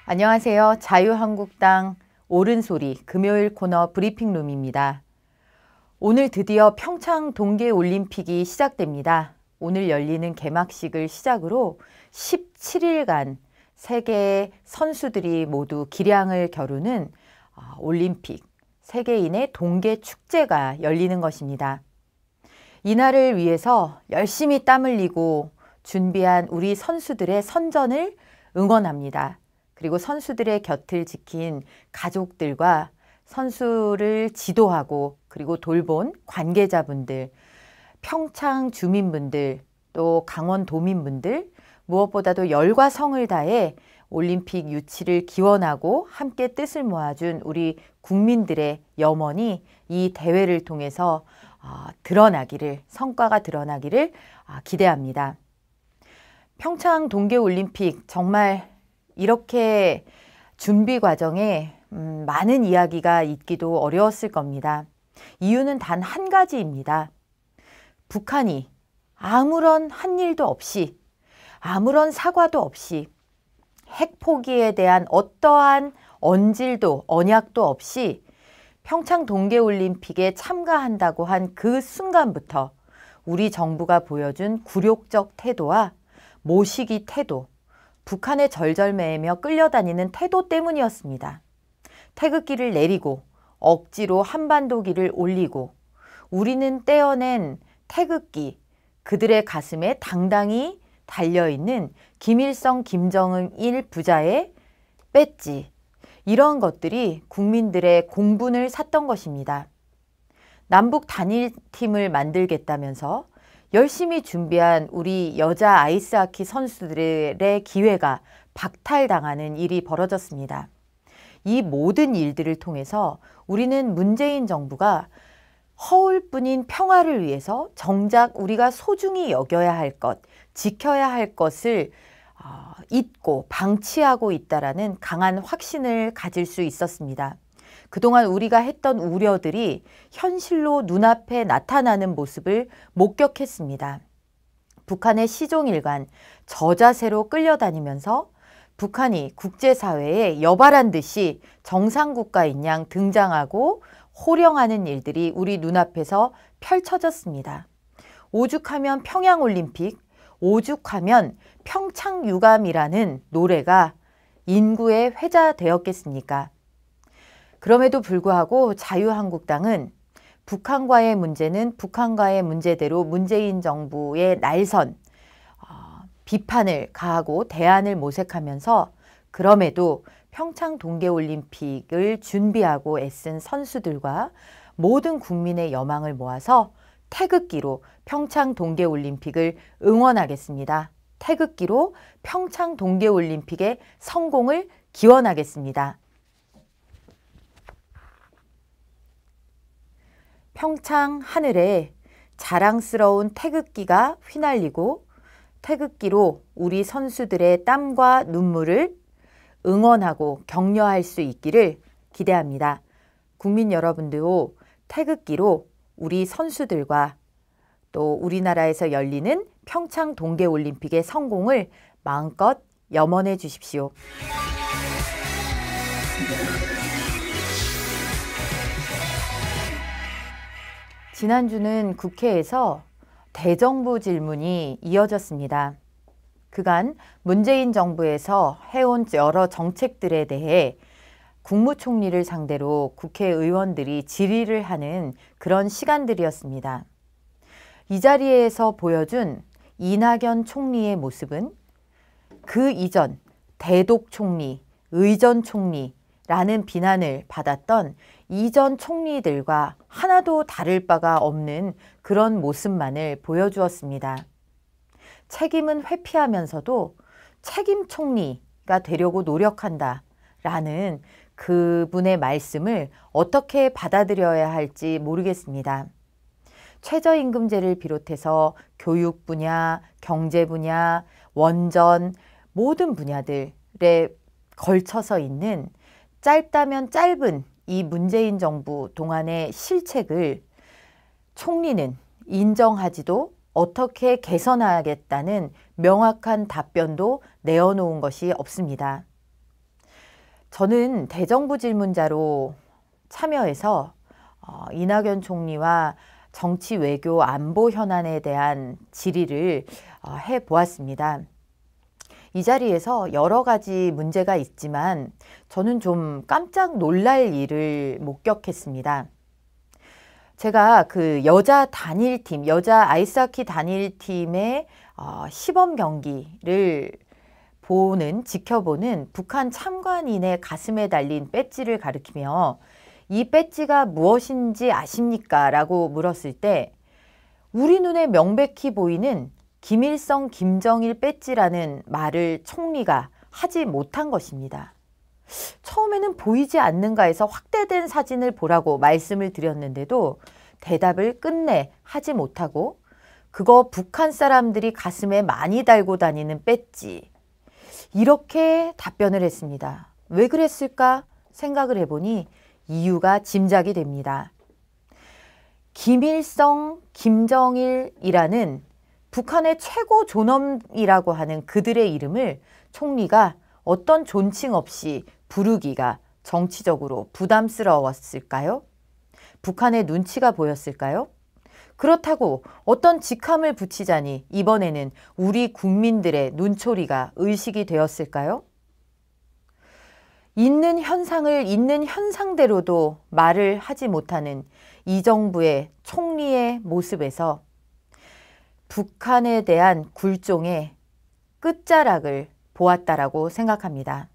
안녕하세요. 자유한국당 옳은소리 금요일 코너 브리핑룸입니다. 오늘 드디어 평창 동계올림픽이 시작됩니다. 오늘 열리는 개막식을 시작으로 17일간 세계 선수들이 모두 기량을 겨루는 올림픽, 세계인의 동계축제가 열리는 것입니다. 이날을 위해서 열심히 땀 흘리고 준비한 우리 선수들의 선전을 응원합니다. 그리고 선수들의 곁을 지킨 가족들과 선수를 지도하고 그리고 돌본 관계자분들, 평창 주민분들, 또 강원 도민분들, 무엇보다도 열과 성을 다해 올림픽 유치를 기원하고 함께 뜻을 모아준 우리 국민들의 염원이 이 대회를 통해서 성과가 드러나기를 기대합니다. 평창 동계올림픽 정말 이렇게 준비 과정에 많은 이야기가 있기도 어려웠을 겁니다. 이유는 단 한 가지입니다. 북한이 아무런 한 일도 없이, 아무런 사과도 없이, 핵 포기에 대한 어떠한 언질도 언약도 없이 평창 동계올림픽에 참가한다고 한 그 순간부터 우리 정부가 보여준 굴욕적 태도와 모시기 태도, 북한에 절절매이며 끌려다니는 태도 때문이었습니다. 태극기를 내리고 억지로 한반도기를 올리고 우리는 떼어낸 태극기, 그들의 가슴에 당당히 달려있는 김일성, 김정일 부자의 배지, 이런 것들이 국민들의 공분을 샀던 것입니다. 남북 단일팀을 만들겠다면서 열심히 준비한 우리 여자 아이스하키 선수들의 기회가 박탈당하는 일이 벌어졌습니다. 이 모든 일들을 통해서 우리는 문재인 정부가 허울뿐인 평화를 위해서 정작 우리가 소중히 여겨야 할 것, 지켜야 할 것을 잊고 방치하고 있다라는 강한 확신을 가질 수 있었습니다. 그동안 우리가 했던 우려들이 현실로 눈앞에 나타나는 모습을 목격했습니다. 북한의 시종일관, 저자세로 끌려다니면서 북한이 국제사회에 여발한 듯이 정상국가인 양 등장하고 호령하는 일들이 우리 눈앞에서 펼쳐졌습니다. 오죽하면 평양올림픽, 오죽하면 평창유감이라는 노래가 인구의 회자되었겠습니까? 그럼에도 불구하고 자유한국당은 북한과의 문제는 북한과의 문제대로 문재인 정부의 날선, 비판을 가하고 대안을 모색하면서 그럼에도 평창 동계올림픽을 준비하고 애쓴 선수들과 모든 국민의 여망을 모아서 태극기로 평창 동계올림픽을 응원하겠습니다. 태극기로 평창 동계올림픽의 성공을 기원하겠습니다. 평창 하늘에 자랑스러운 태극기가 휘날리고 태극기로 우리 선수들의 땀과 눈물을 응원하고 격려할 수 있기를 기대합니다. 국민 여러분들도 태극기로 우리 선수들과 또 우리나라에서 열리는 평창 동계올림픽의 성공을 마음껏 염원해 주십시오. 지난주는 국회에서 대정부 질문이 이어졌습니다. 그간 문재인 정부에서 해온 여러 정책들에 대해 국무총리를 상대로 국회의원들이 질의를 하는 그런 시간들이었습니다. 이 자리에서 보여준 이낙연 총리의 모습은 그 이전 대독 총리, 의전 총리라는 비난을 받았던 이전 총리들과 하나도 다를 바가 없는 그런 모습만을 보여주었습니다. 책임은 회피하면서도 책임 총리가 되려고 노력한다라는 그분의 말씀을 어떻게 받아들여야 할지 모르겠습니다. 최저임금제를 비롯해서 교육 분야, 경제 분야, 원전 모든 분야들에 걸쳐서 있는 짧다면 짧은 이 문재인 정부 동안의 실책을 총리는 인정하지도 어떻게 개선하겠다는 명확한 답변도 내어놓은 것이 없습니다. 저는 대정부 질문자로 참여해서 이낙연 총리와 정치, 외교, 안보 현안에 대한 질의를 해보았습니다. 이 자리에서 여러 가지 문제가 있지만 저는 좀 깜짝 놀랄 일을 목격했습니다. 제가 그 여자 단일팀, 여자 아이스하키 단일팀의 시범 경기를 지켜보는 북한 참관인의 가슴에 달린 배지를 가리키며 이 배지가 무엇인지 아십니까? 라고 물었을 때 우리 눈에 명백히 보이는 김일성, 김정일 배지라는 말을 총리가 하지 못한 것입니다. 처음에는 보이지 않는가 해서 확대된 사진을 보라고 말씀을 드렸는데도 대답을 끝내 하지 못하고 그거 북한 사람들이 가슴에 많이 달고 다니는 배지, 이렇게 답변을 했습니다. 왜 그랬을까 생각을 해보니 이유가 짐작이 됩니다. 김일성, 김정일이라는 북한의 최고 존엄이라고 하는 그들의 이름을 총리가 어떤 존칭 없이 부르기가 정치적으로 부담스러웠을까요? 북한의 눈치가 보였을까요? 그렇다고 어떤 직함을 붙이자니 이번에는 우리 국민들의 눈초리가 의식이 되었을까요? 있는 현상을 있는 현상대로도 말을 하지 못하는 이 정부의 총리의 모습에서 북한에 대한 굴종의 끝자락을 보았다라고 생각합니다.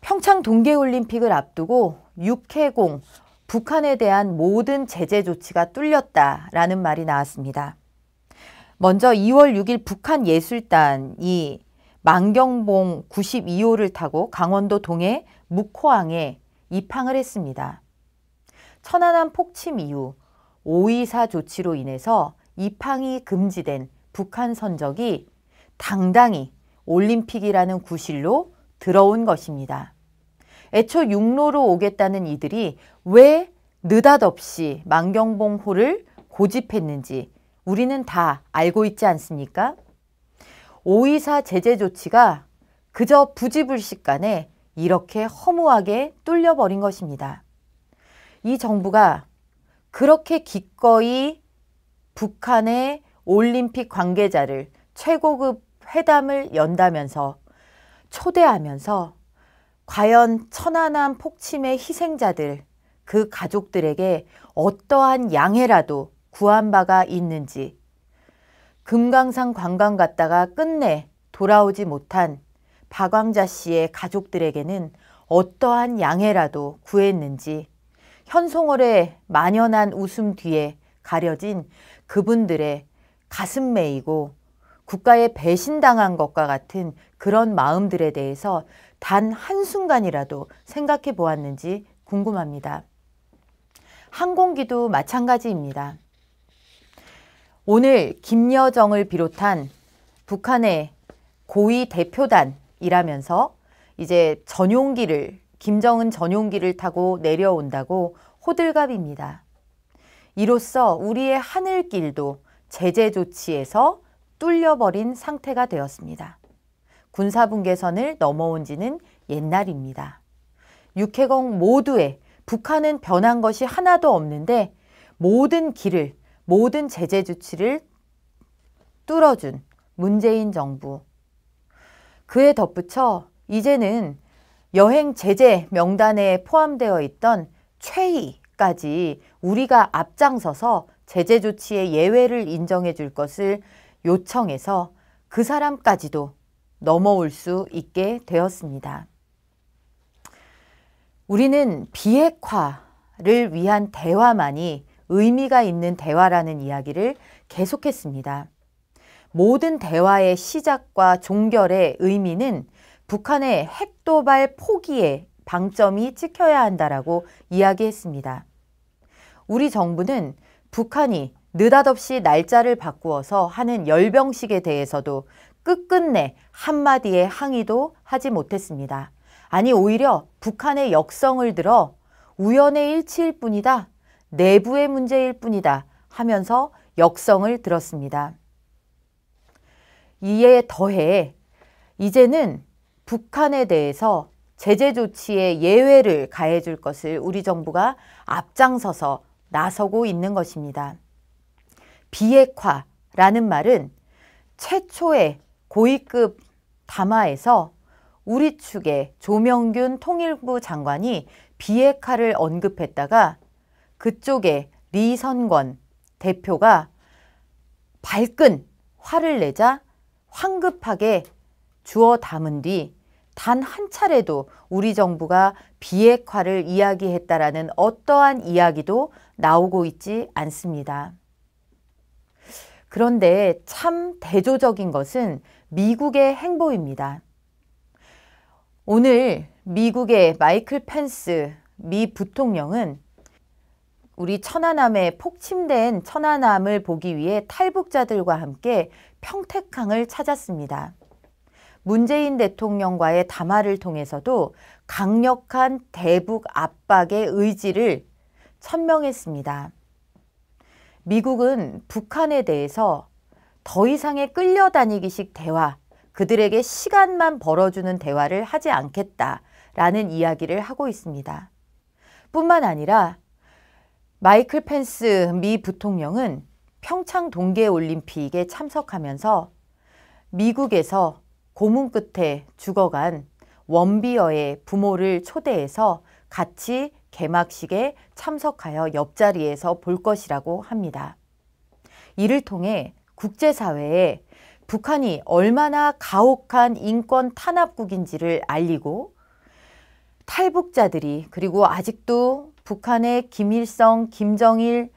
평창 동계올림픽을 앞두고 육해공, 북한에 대한 모든 제재 조치가 뚫렸다라는 말이 나왔습니다. 먼저 2월 6일 북한 예술단이 만경봉 92호를 타고 강원도 동해 묵호항에 입항을 했습니다. 천안함 폭침 이후 5.24 조치로 인해서 입항이 금지된 북한 선적이 당당히 올림픽이라는 구실로 들어온 것입니다. 애초 육로로 오겠다는 이들이 왜 느닷없이 만경봉호를 고집했는지 우리는 다 알고 있지 않습니까? 5.24 제재 조치가 그저 부지불식간에 이렇게 허무하게 뚫려버린 것입니다. 이 정부가 그렇게 기꺼이 북한의 올림픽 관계자를 최고급 회담을 연다면서 초대하면서 과연 천안함 폭침의 희생자들, 그 가족들에게 어떠한 양해라도 구한 바가 있는지, 금강산 관광 갔다가 끝내 돌아오지 못한 박광자 씨의 가족들에게는 어떠한 양해라도 구했는지, 현송월의 만연한 웃음 뒤에 가려진 그분들의 가슴 메이고 국가에 배신당한 것과 같은 그런 마음들에 대해서 단 한순간이라도 생각해 보았는지 궁금합니다. 항공기도 마찬가지입니다. 오늘 김여정을 비롯한 북한의 고위 대표단이라면서 이제 김정은 전용기를 타고 내려온다고 호들갑입니다. 이로써 우리의 하늘길도 제재 조치에서 뚫려버린 상태가 되었습니다. 군사분계선을 넘어온 지는 옛날입니다. 육해공 모두에 북한은 변한 것이 하나도 없는데 모든 길을, 모든 제재 조치를 뚫어준 문재인 정부. 그에 덧붙여 이제는 여행 제재 명단에 포함되어 있던 최희까지 우리가 앞장서서 제재 조치의 예외를 인정해 줄 것을 요청해서 그 사람까지도 넘어올 수 있게 되었습니다. 우리는 비핵화를 위한 대화만이 의미가 있는 대화라는 이야기를 계속했습니다. 모든 대화의 시작과 종결의 의미는 북한의 핵도발 포기에 방점이 찍혀야 한다라고 이야기했습니다. 우리 정부는 북한이 느닷없이 날짜를 바꾸어서 하는 열병식에 대해서도 끝끝내 한마디의 항의도 하지 못했습니다. 아니 오히려 북한의 역성을 들어 우연의 일치일 뿐이다, 내부의 문제일 뿐이다 하면서 역성을 들었습니다. 이에 더해 이제는 북한에 대해서 제재 조치에 예외를 가해줄 것을 우리 정부가 앞장서서 나서고 있는 것입니다. 비핵화라는 말은 최초의 고위급 담화에서 우리 측의 조명균 통일부 장관이 비핵화를 언급했다가 그쪽에 리선권 대표가 발끈 화를 내자 황급하게 주워 담은 뒤 단 한 차례도 우리 정부가 비핵화를 이야기했다라는 어떠한 이야기도 나오고 있지 않습니다. 그런데 참 대조적인 것은 미국의 행보입니다. 오늘 미국의 마이클 펜스 미 부통령은 우리 천안함에 폭침된 천안함을 보기 위해 탈북자들과 함께 평택항을 찾았습니다. 문재인 대통령과의 담화를 통해서도 강력한 대북 압박의 의지를 천명했습니다. 미국은 북한에 대해서 더 이상의 끌려다니기식 대화, 그들에게 시간만 벌어주는 대화를 하지 않겠다라는 이야기를 하고 있습니다. 뿐만 아니라 마이클 펜스 미 부통령은 평창 동계올림픽에 참석하면서 미국에서 고문 끝에 죽어간 원비어의 부모를 초대해서 같이 개막식에 참석하여 옆자리에서 볼 것이라고 합니다. 이를 통해 국제사회에 북한이 얼마나 가혹한 인권 탄압국인지를 알리고 탈북자들이 그리고 아직도 북한의 김일성, 김정일,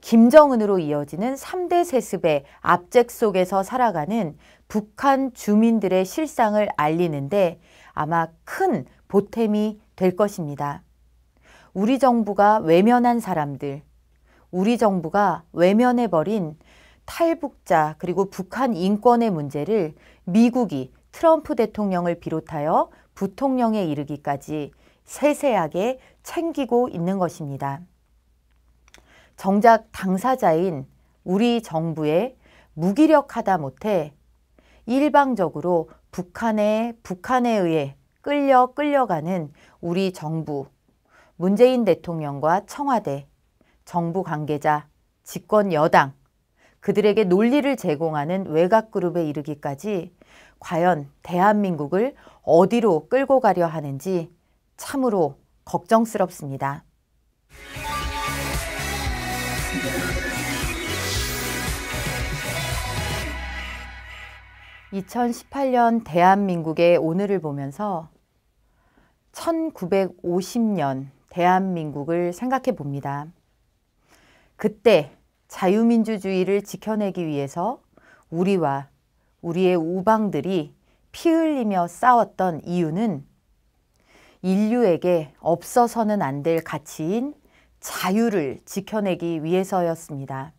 김정은으로 이어지는 3대 세습의 압제 속에서 살아가는 북한 주민들의 실상을 알리는데 아마 큰 보탬이 될 것입니다. 우리 정부가 외면한 사람들, 우리 정부가 외면해버린 탈북자 그리고 북한 인권의 문제를 미국이 트럼프 대통령을 비롯하여 부통령에 이르기까지 세세하게 챙기고 있는 것입니다. 정작 당사자인 우리 정부에 무기력하다 못해 일방적으로 북한에 의해 끌려가는 우리 정부, 문재인 대통령과 청와대, 정부 관계자, 집권 여당, 그들에게 논리를 제공하는 외곽그룹에 이르기까지 과연 대한민국을 어디로 끌고 가려 하는지 참으로 걱정스럽습니다. 2018년 대한민국의 오늘을 보면서 1950년 대한민국을 생각해 봅니다. 그때 자유민주주의를 지켜내기 위해서 우리와 우리의 우방들이 피 흘리며 싸웠던 이유는 인류에게 없어서는 안 될 가치인 자유를 지켜내기 위해서였습니다.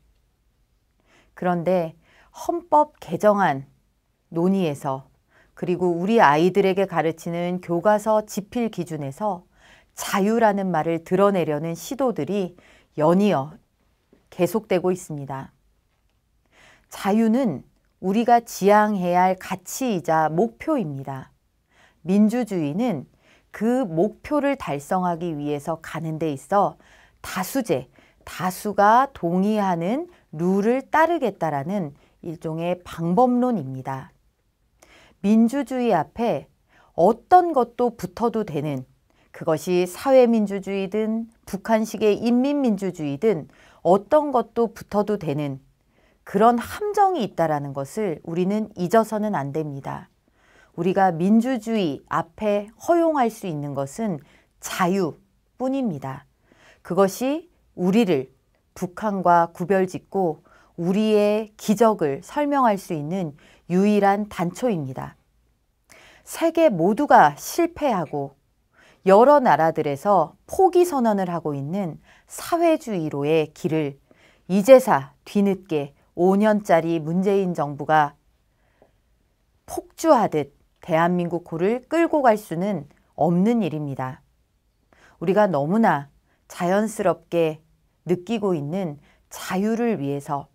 그런데 헌법 개정안 논의에서 그리고 우리 아이들에게 가르치는 교과서 지필 기준에서 자유라는 말을 드러내려는 시도들이 연이어 계속되고 있습니다. 자유는 우리가 지향해야 할 가치이자 목표입니다. 민주주의는 그 목표를 달성하기 위해서 가는 데 있어 다수가 동의하는 룰을 따르겠다라는 일종의 방법론입니다. 민주주의 앞에 어떤 것도 붙어도 되는, 그것이 사회민주주의든 북한식의 인민민주주의든 어떤 것도 붙어도 되는 그런 함정이 있다라는 것을 우리는 잊어서는 안 됩니다. 우리가 민주주의 앞에 허용할 수 있는 것은 자유뿐입니다. 그것이 우리를 북한과 구별짓고 우리의 기적을 설명할 수 있는 유일한 단초입니다. 세계 모두가 실패하고 여러 나라들에서 포기 선언을 하고 있는 사회주의로의 길을 이제사 뒤늦게 5년짜리 문재인 정부가 폭주하듯 대한민국 고를 끌고 갈 수는 없는 일입니다. 우리가 너무나 자연스럽게 느끼고 있는 자유를 위해서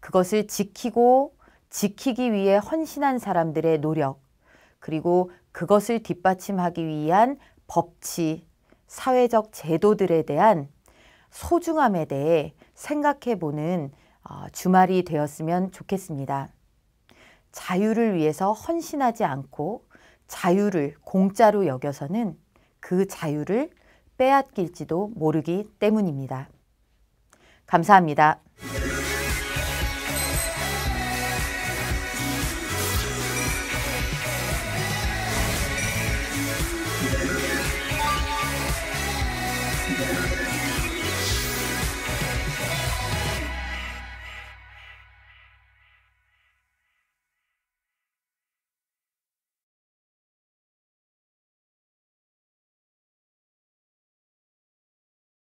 그것을 지키기 위해 헌신한 사람들의 노력, 그리고 그것을 뒷받침하기 위한 법치, 사회적 제도들에 대한 소중함에 대해 생각해보는 주말이 되었으면 좋겠습니다. 자유를 위해서 헌신하지 않고 자유를 공짜로 여겨서는 그 자유를 빼앗길지도 모르기 때문입니다. 감사합니다.